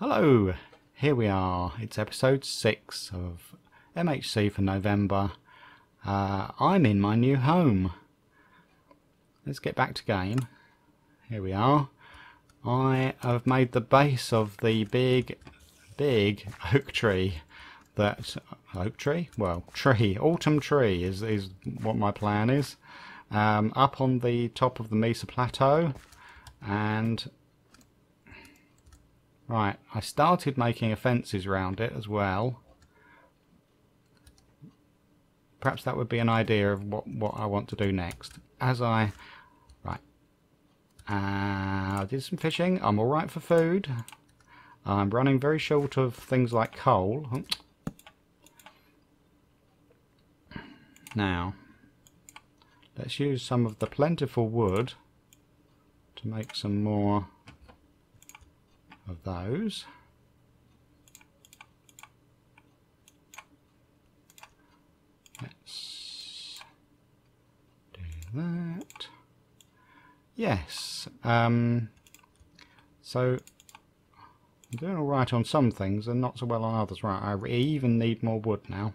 Hello, here we are. It's episode 6 of MHC for November. I'm in my new home. Let's get back to game. Here we are. I have made the base of the big oak tree. Autumn tree is what my plan is. Up on the top of the Mesa plateau, and right, I started making fences around it as well. Perhaps that would be an idea of what I want to do next. I did some fishing. I'm alright for food. I'm running very short of things like coal. Now, let's use some of the plentiful wood to make some more of those. Let's do that. Yes. So I'm doing all right on some things and not so well on others. Right, I even need more wood now.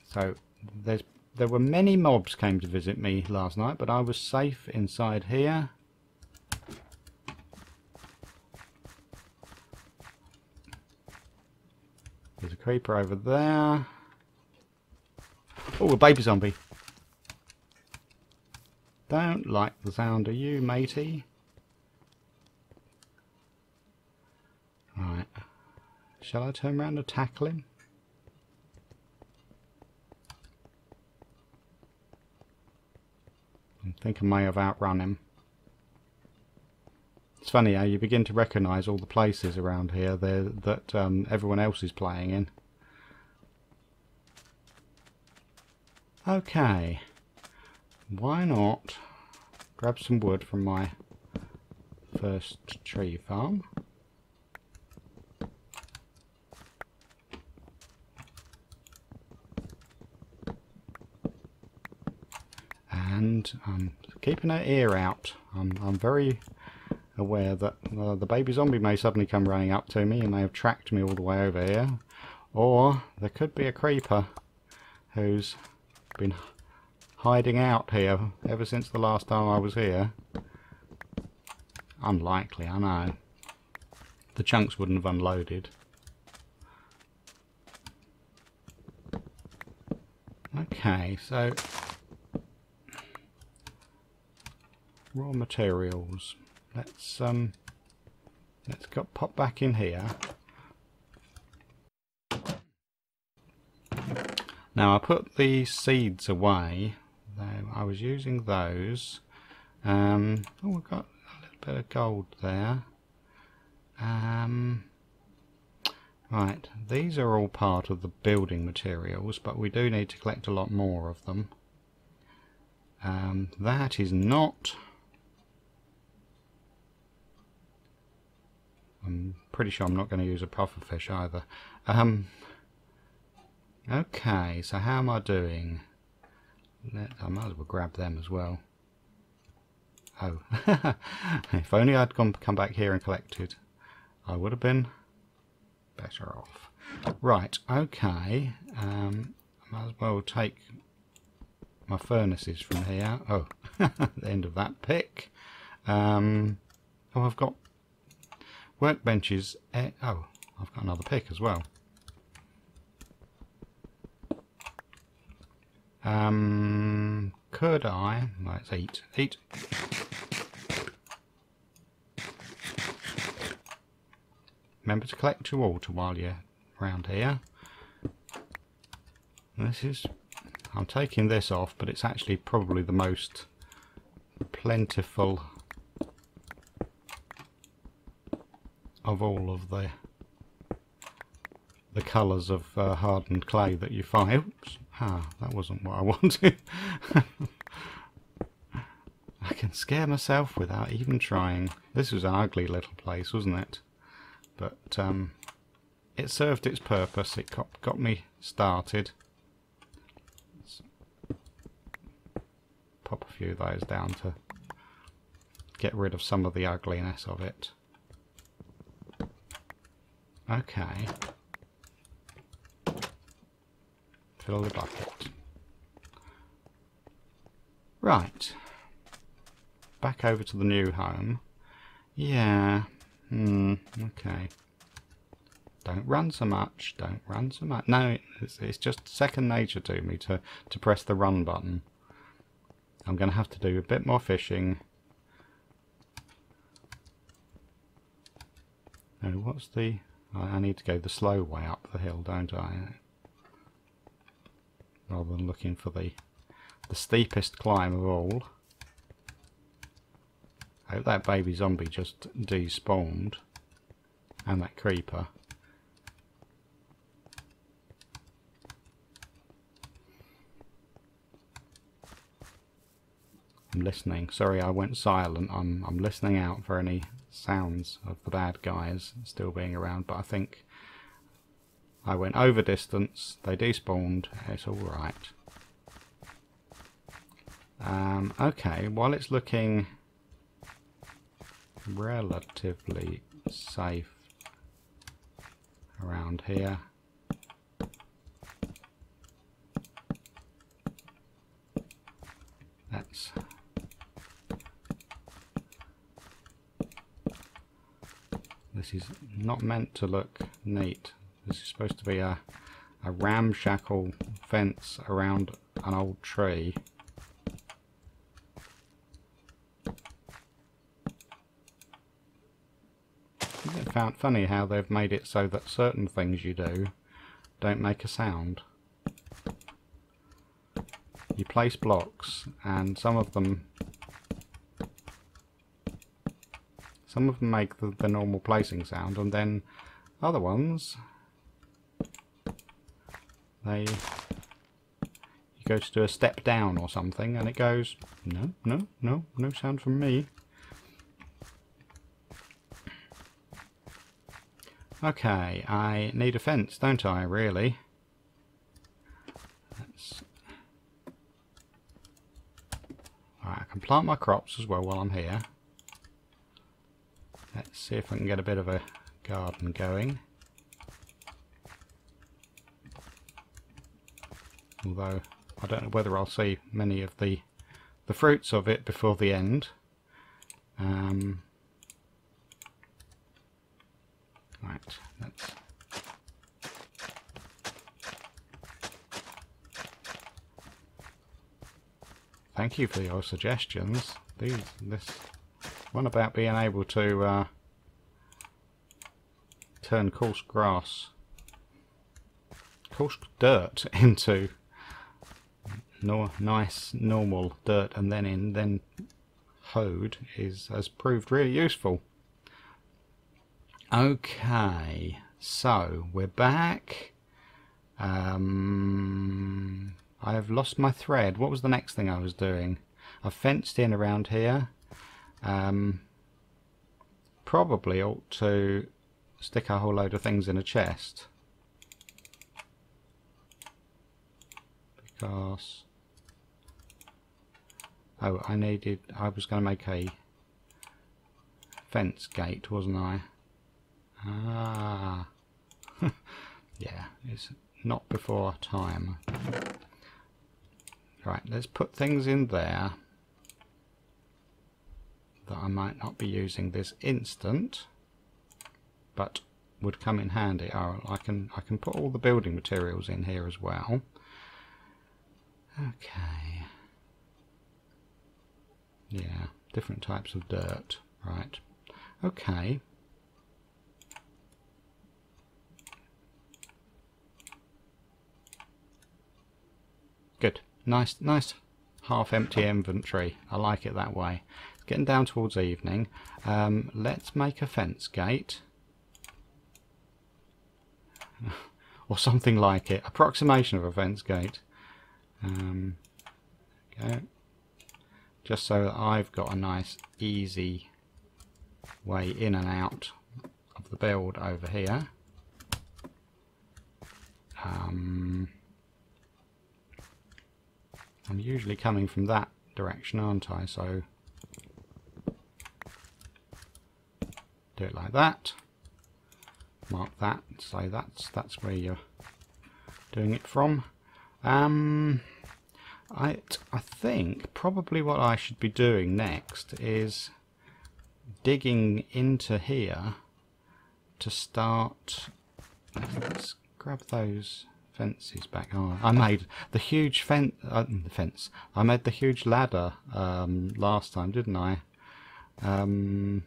So there were many mobs came to visit me last night, but I was safe inside here. There's a creeper over there. Oh, a baby zombie. Don't like the sound of you, matey. Right. Shall I turn around and tackle him? I think I may have outrun him. It's funny how you begin to recognise all the places around here that everyone else is playing in. Okay, why not grab some wood from my first tree farm. And I'm keeping an ear out. I'm very aware that the baby zombie may suddenly come running up to me and may have tracked me all the way over here, or there could be a creeper who's been hiding out here ever since the last time I was here. Unlikely, I know. The chunks wouldn't have unloaded. Okay, so raw materials. Let's pop back in here. Now I put the seeds away. I was using those. Oh, we've got a little bit of gold there. Right, these are all part of the building materials, but we do need to collect a lot more of them. That is not. I'm pretty sure I'm not going to use a pufferfish either. Okay, so how am I doing? I might as well grab them as well. Oh, if only I'd come back here and collected, I would have been better off. Right, okay. I might as well take my furnaces from here. Oh, the end of that pick. Oh, I've got workbenches. Oh, I've got another pick as well. Could I? Let's eat. Eat. Remember to collect your water while you're around here. I'm taking this off, but it's actually probably the most plentiful of all of the colours of hardened clay that you find. Oops, that wasn't what I wanted. I can scare myself without even trying. This was an ugly little place, wasn't it? But it served its purpose. It got me started. Let's pop a few of those down to get rid of some of the ugliness of it. Okay. Fill the bucket. Right. Back over to the new home. Yeah. Okay. Don't run so much. Don't run so much. No, it's just second nature to me to press the run button. I'm going to have to do a bit more fishing. Oh, what's the... I need to go the slow way up the hill, don't I? Rather than looking for the steepest climb of all. I hope that baby zombie just despawned. And that creeper. I'm listening. Sorry I went silent. I'm listening out for any sounds of the bad guys still being around, but I think I went over distance, they despawned, it's alright. Okay, while it's looking relatively safe around here, let's this is not meant to look neat. This is supposed to be a ramshackle fence around an old tree. I found funny how they've made it so that certain things you do don't make a sound. You place blocks and some of them make the normal placing sound, and then other ones, you go to do a step down or something and it goes, no sound from me. Okay, I need a fence, don't I, really? Alright, I can plant my crops as well while I'm here. Let's see if I can get a bit of a garden going. Although I don't know whether I'll see many of the fruits of it before the end. Right, let's... Thank you for your suggestions. This one about being able to turn coarse dirt into nice normal dirt and then hoed has proved really useful. Okay, so we're back. I have lost my thread. What was the next thing I was doing? I fenced in around here. Probably ought to stick a whole load of things in a chest, because I was going to make a fence gate, wasn't I? Ah. Yeah, it's not before time. Right, let's put things in there that I might not be using this instant, but would come in handy. Oh, I can put all the building materials in here as well. Okay. Yeah, different types of dirt. Right. Okay. Good. Nice half empty inventory. I like it that way. It's getting down towards evening. Let's make a fence gate. Or something like it. Approximation of a fence gate. Okay. Just so that I've got a nice easy way in and out of the build over here. I'm usually coming from that direction, aren't I? So do it like that. mark that, so that's where you're doing it from. I think probably what I should be doing next is digging into here to start. Let's grab those fences back. Oh, I made the huge fence. I made the huge ladder last time, didn't I? And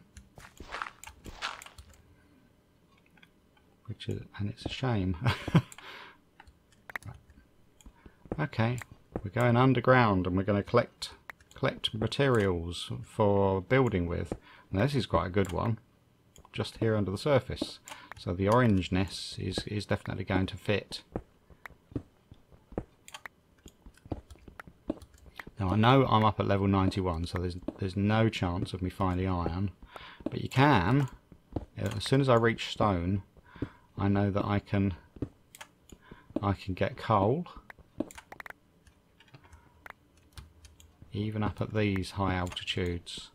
it's a shame. Okay, we're going underground and we're going to collect materials for building with. Now this is quite a good one, just here under the surface. So the orangeness is definitely going to fit. Now I know I'm up at level 91, so there's no chance of me finding iron, but you can, as soon as I reach stone, I know that I can get coal, even up at these high altitudes.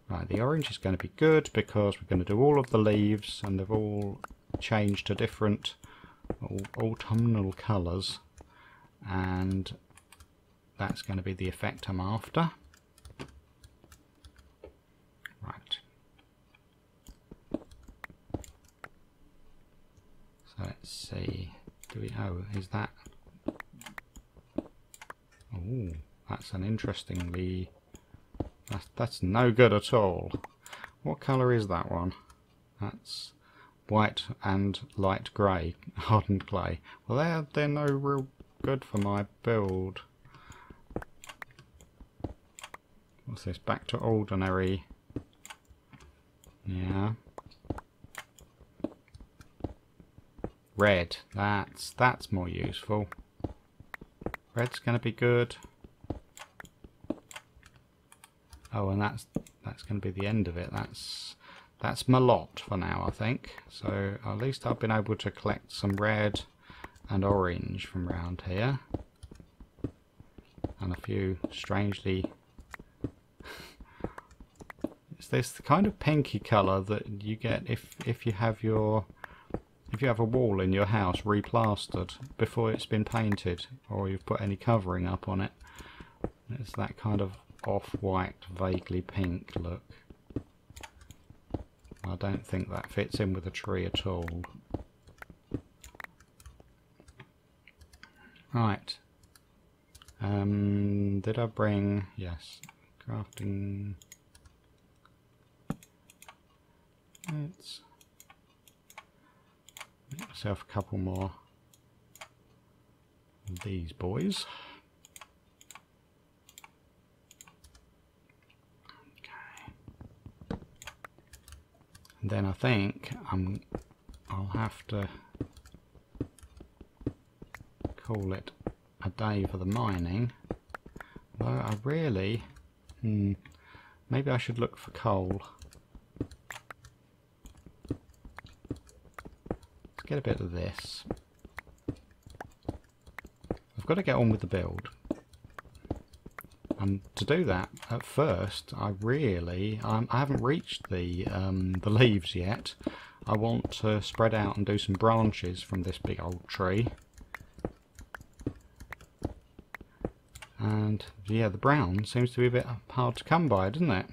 Right, the orange is going to be good because we're going to do all of the leaves and they've all changed to different autumnal colours, and that's going to be the effect I'm after. Right. So let's see. Is that... Oh, that's an interestingly... That's no good at all. What colour is that one? That's white and light grey, hardened clay. Well, they're no real good for my build. What's this? Back to ordinary. Yeah. Red. That's more useful. Red's going to be good. Oh, and that's going to be the end of it. That's my lot for now, I think. So at least I've been able to collect some red and orange from around here, and a few strangely. It's this kind of pinky colour that you get if you have a wall in your house replastered before it's been painted, or you've put any covering up on it. It's that kind of off-white, vaguely pink look. I don't think that fits in with a tree at all. Right. Did I bring... Yes. Crafting... Let's make myself a couple more of these boys. And then I think I'll have to call it a day for the mining. Though I really... maybe I should look for coal. Let's get a bit of this. I've got to get on with the build. And to do that, at first, I haven't reached the leaves yet. I want to spread out and do some branches from this big old tree. And yeah, the brown seems to be a bit hard to come by, doesn't it?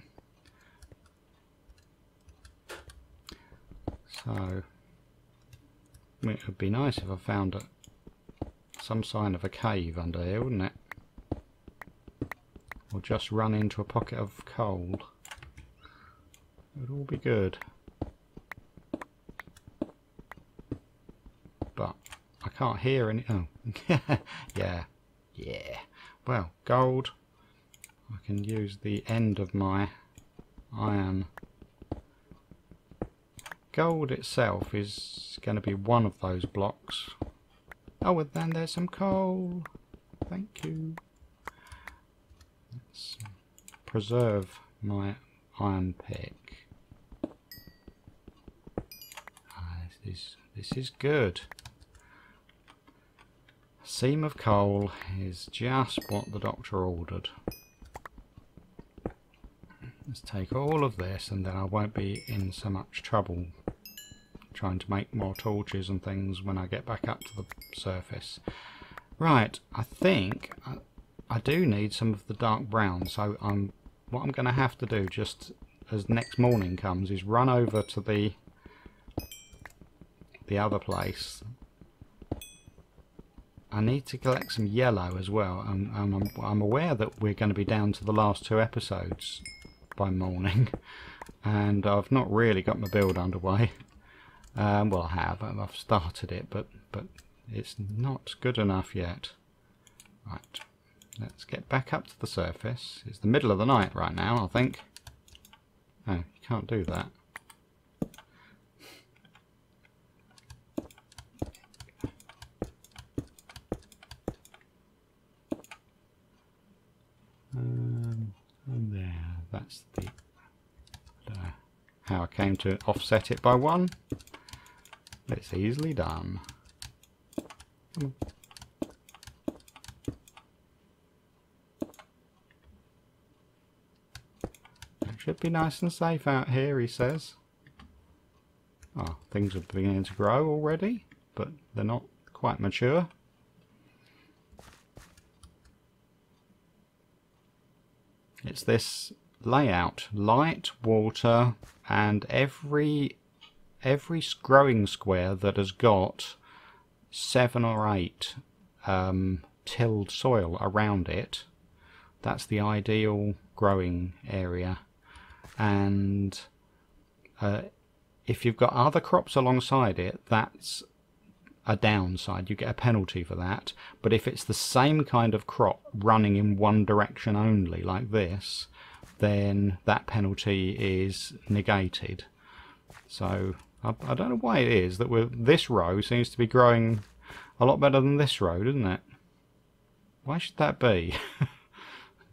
So it would be nice if I found some sign of a cave under here, wouldn't it? Or just run into a pocket of coal. It would all be good. But I can't hear any... Oh, yeah. Well, gold. I can use the end of my iron. Gold itself is going to be one of those blocks. Oh, and then there's some coal. Thank you. Let's preserve my iron pick. This is good. A seam of coal is just what the doctor ordered. Let's take all of this, and then I won't be in so much trouble trying to make more torches and things when I get back up to the surface. Right, I think I do need some of the dark brown, so what I'm going to have to do just as next morning comes is run over to the other place. I need to collect some yellow as well. I'm aware that we're going to be down to the last 2 episodes by morning, and I've not really got my build underway. Well, I have. I've started it, but it's not good enough yet. Right, let's get back up to the surface. It's the middle of the night right now, I think. Oh, you can't do that. And there, that's the... I don't know how I came to offset it by 1. But it's easily done. It should be nice and safe out here, he says. Oh, things are beginning to grow already, but they're not quite mature. It's this layout: light, water, and every growing square that has got 7 or 8 tilled soil around it, that's the ideal growing area. And if you've got other crops alongside it, that's a downside. You get a penalty for that. But if it's the same kind of crop running in one direction only, like this, then that penalty is negated. So I don't know why it is that this row seems to be growing a lot better than this row, doesn't it? Why should that be?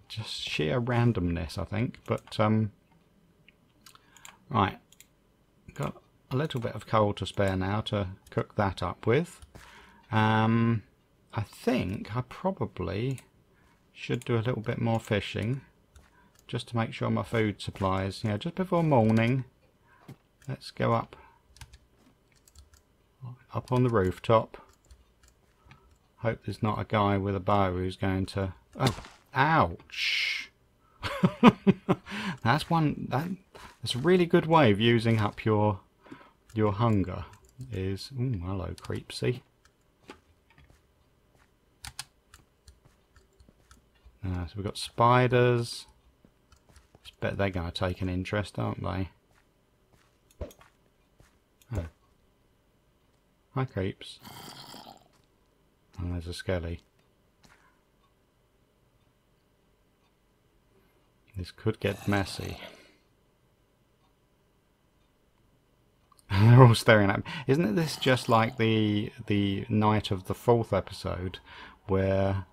Just sheer randomness, I think. But right, got a little bit of coal to spare now to cook that up with. I think I probably should do a little bit more fishing just to make sure my food supplies, just before morning. Let's go up on the rooftop. Hope there's not a guy with a bow who's going to... Oh, ouch! That's a really good way of using up your hunger. Is... Ooh, hello, Creepsy. So we've got spiders. I bet they're going to take an interest, aren't they? Oh. Hi, Creeps. And there's a skelly. This could get messy. They're all staring at me. Isn't this just like the night of the 4th episode, where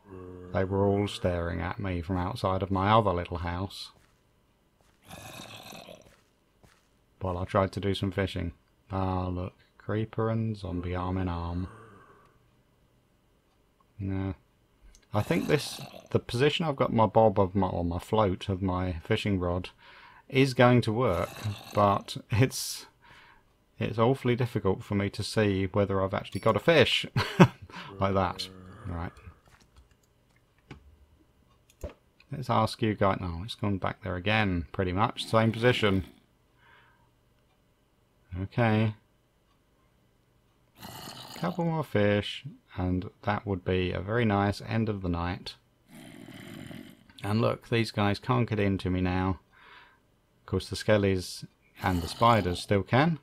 they were all staring at me from outside of my other little house while I tried to do some fishing? Ah, look. Creeper and zombie arm in arm. No. I think the position I've got my bob of or my float of my fishing rod is going to work, but it's awfully difficult for me to see whether I've actually got a fish. Like that. Right. Let's ask you guys. No, it's gone back there again, pretty much. Same position. Okay. Couple more fish, and that would be a very nice end of the night. And look, these guys can't get into me now. Of course, the skellies and the spiders still can.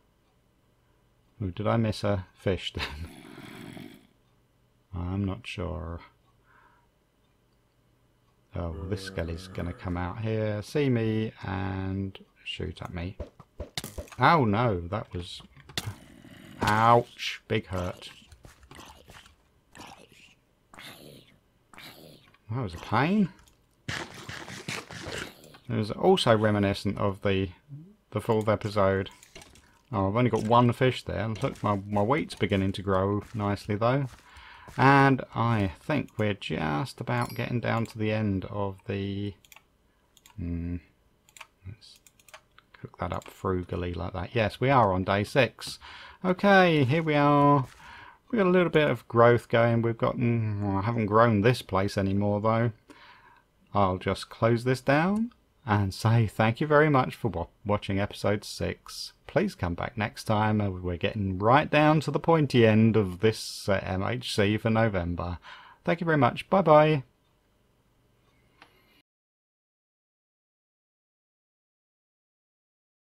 Ooh, did I miss a fish then? I'm not sure. Oh, well, this skelly's going to come out here, see me, and shoot at me. Oh no, that was... Ouch! Big hurt. That was a pain. It was also reminiscent of the 4th episode. Oh, I've only got 1 fish there. Look, my wheat's beginning to grow nicely though. And I think we're just about getting down to the end of the... Let's cook that up frugally like that. Yes, we are on day 6. Okay, here we are. We've got a little bit of growth going. We've got, I haven't grown this place anymore though. I'll just close this down and say thank you very much for watching episode 6. Please come back next time. We're getting right down to the pointy end of this MHC for November. Thank you very much. Bye bye.